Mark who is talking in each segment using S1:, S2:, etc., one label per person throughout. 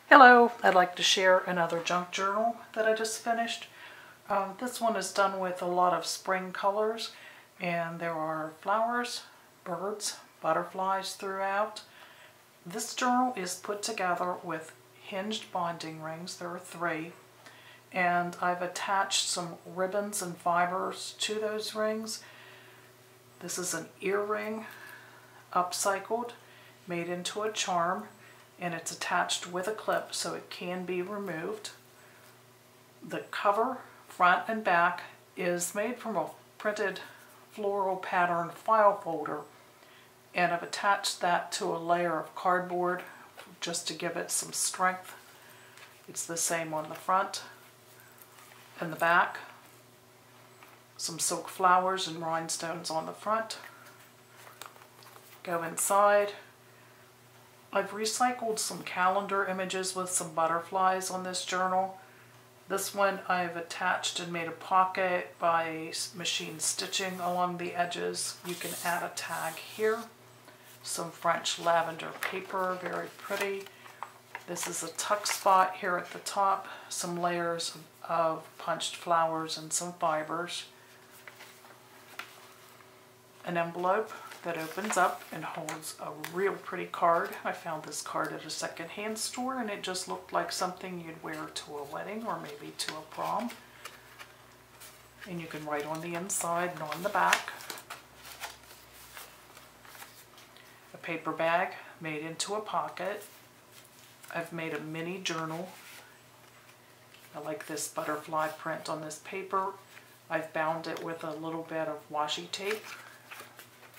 S1: Hello, I'd like to share another junk journal that I just finished. This one is done with a lot of spring colors, and there are flowers, birds, butterflies throughout. This journal is put together with hinged bonding rings. There are 3, and I've attached some ribbons and fibers to those rings. This is an earring, upcycled, made into a charm, and it's attached with a clip so it can be removed. The cover, front and back, is made from a printed floral pattern file folder, and I've attached that to a layer of cardboard just to give it some strength. It's the same on the front and the back. Some silk flowers and rhinestones on the front. Go inside. I've recycled some calendar images with some butterflies on this journal. This one I've attached and made a pocket by machine stitching along the edges. You can add a tag here. Some French lavender paper, very pretty. This is a tuck spot here at the top. Some layers of punched flowers and some fibers. An envelope that opens up and holds a real pretty card. I found this card at a secondhand store, and it just looked like something you'd wear to a wedding or maybe to a prom. And you can write on the inside and on the back. A paper bag made into a pocket. I've made a mini journal. I like this butterfly print on this paper. I've bound it with a little bit of washi tape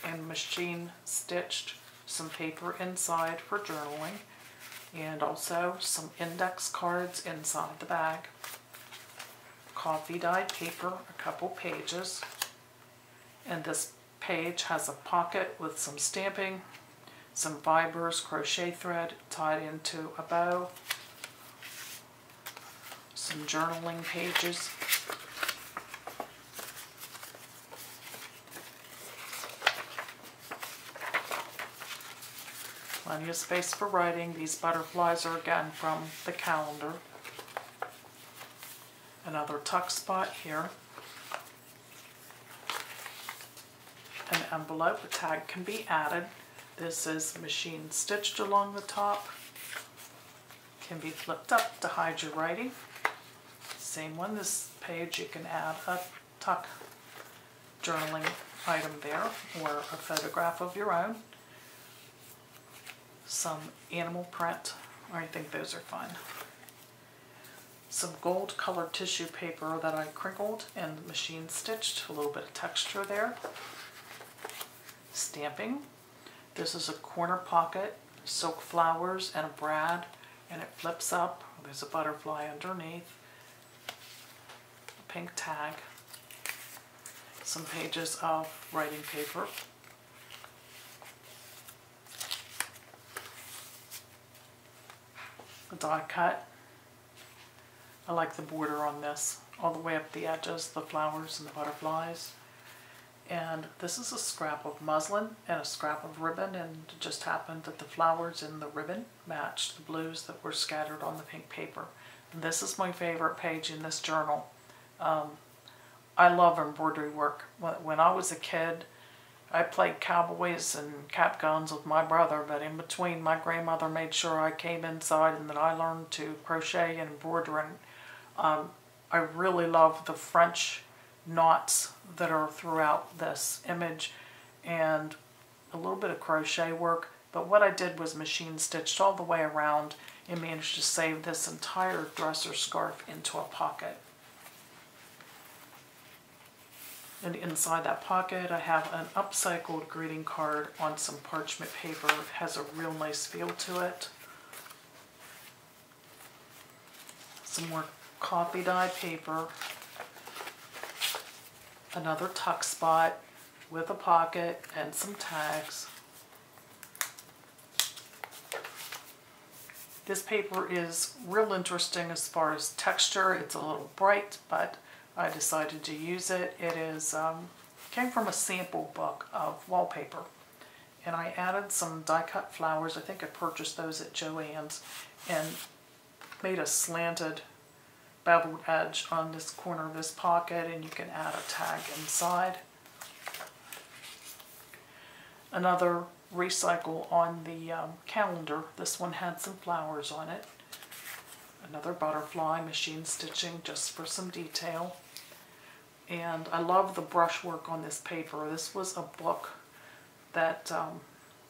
S1: and machine stitched some paper inside for journaling, and also some index cards inside the bag. Coffee dyed paper, a couple pages, and this page has a pocket with some stamping, some fibers, crochet thread tied into a bow, some journaling pages, plenty of space for writing. These butterflies are again from the calendar. Another tuck spot here. An envelope, a tag can be added. This is machine stitched along the top. Can be flipped up to hide your writing. Same one, this page you can add a tuck journaling item there, or a photograph of your own. Some animal print, I think those are fun. Some gold colored tissue paper that I crinkled and machine stitched, a little bit of texture there. Stamping. This is a corner pocket, silk flowers and a brad, and it flips up. There's a butterfly underneath. A pink tag. Some pages of writing paper. A die cut. I like the border on this, all the way up the edges, the flowers and the butterflies. And this is a scrap of muslin and a scrap of ribbon, and it just happened that the flowers in the ribbon matched the blues that were scattered on the pink paper. And this is my favorite page in this journal. I love embroidery work. When I was a kid, I played cowboys and cap guns with my brother, but in between, my grandmother made sure I came inside and that I learned to crochet and embroider. And I really love the French knots that are throughout this image, and a little bit of crochet work. But what I did was machine stitched all the way around and managed to save this entire dresser scarf into a pocket. And inside that pocket, I have an upcycled greeting card on some parchment paper. It has a real nice feel to it. Some more coffee dye paper. Another tuck spot with a pocket and some tags. This paper is real interesting as far as texture. It's a little bright, but I decided to use it. It is came from a sample book of wallpaper, and I added some die-cut flowers. I think I purchased those at Joann's, and made a slanted beveled edge on this corner of this pocket, and you can add a tag inside. Another recycle on the calendar. This one had some flowers on it. Another butterfly, machine stitching just for some detail. And I love the brushwork on this paper. This was a book that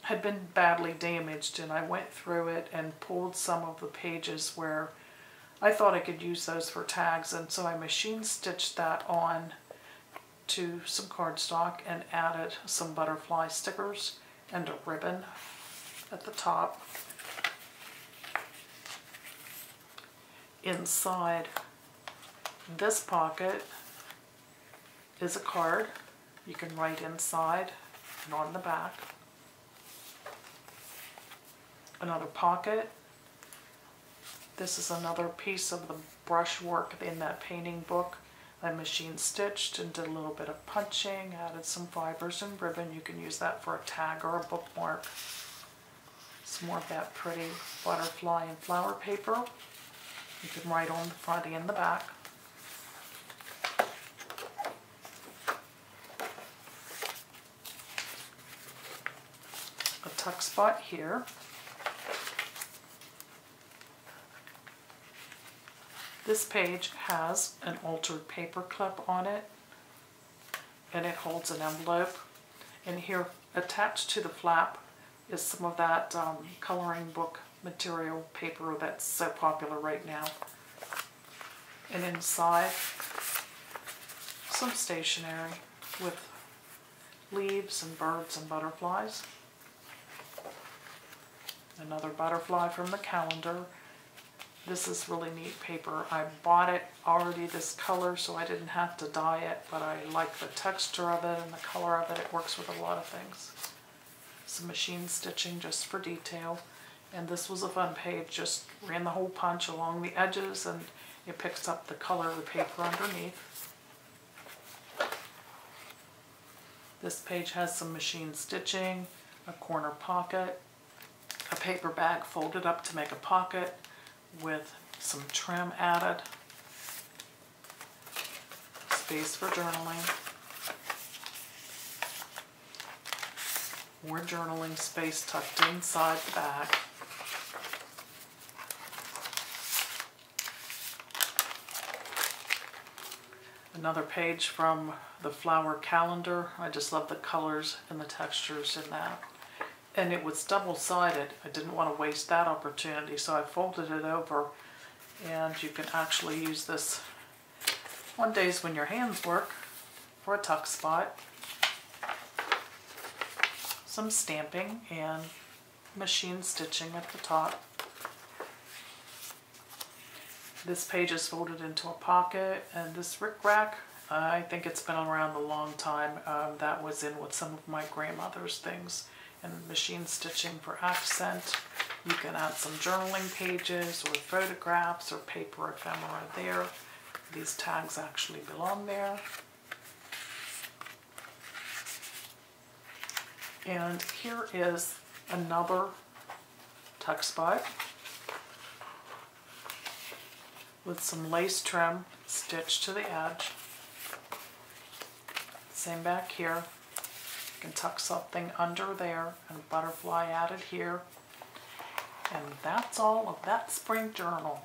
S1: had been badly damaged, and I went through it and pulled some of the pages where I thought I could use those for tags, and so I machine stitched that on to some cardstock and added some butterfly stickers and a ribbon at the top. Inside this pocket is a card. You can write inside and on the back. Another pocket. This is another piece of the brushwork in that painting book. I machine stitched and did a little bit of punching, added some fibers and ribbon. You can use that for a tag or a bookmark. Some more of that pretty butterfly and flower paper. You can write on the front and the back. A tuck spot here. This page has an altered paper clip on it, and it holds an envelope. And here, attached to the flap, is some of that coloring book material paper that's so popular right now. And inside, some stationery with leaves and birds and butterflies. Another butterfly from the calendar. This is really neat paper. I bought it already this color, so I didn't have to dye it, but I like the texture of it and the color of it. It works with a lot of things. Some machine stitching just for detail. And this was a fun page. Just ran the whole punch along the edges, and it picks up the color of the paper underneath. This page has some machine stitching, a corner pocket, a paper bag folded up to make a pocket, with some trim added, space for journaling, more journaling space tucked inside the bag, another page from the flower calendar. I just love the colors and the textures in that. And it was double-sided. I didn't want to waste that opportunity, so I folded it over, and you can actually use this on days when your hands work for a tuck spot. Some stamping and machine stitching at the top. This page is folded into a pocket, and this rickrack, I think it's been around a long time. That was in with some of my grandmother's things. And machine stitching for accent. You can add some journaling pages or photographs or paper ephemera there. These tags actually belong there. And here is another tuck spot with some lace trim stitched to the edge. Same back here. You can tuck something under there and a butterfly added here. And that's all of that spring journal.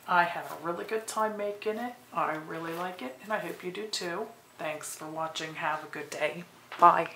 S1: I had a really good time making it. I really like it, and I hope you do too. Thanks for watching. Have a good day. Bye.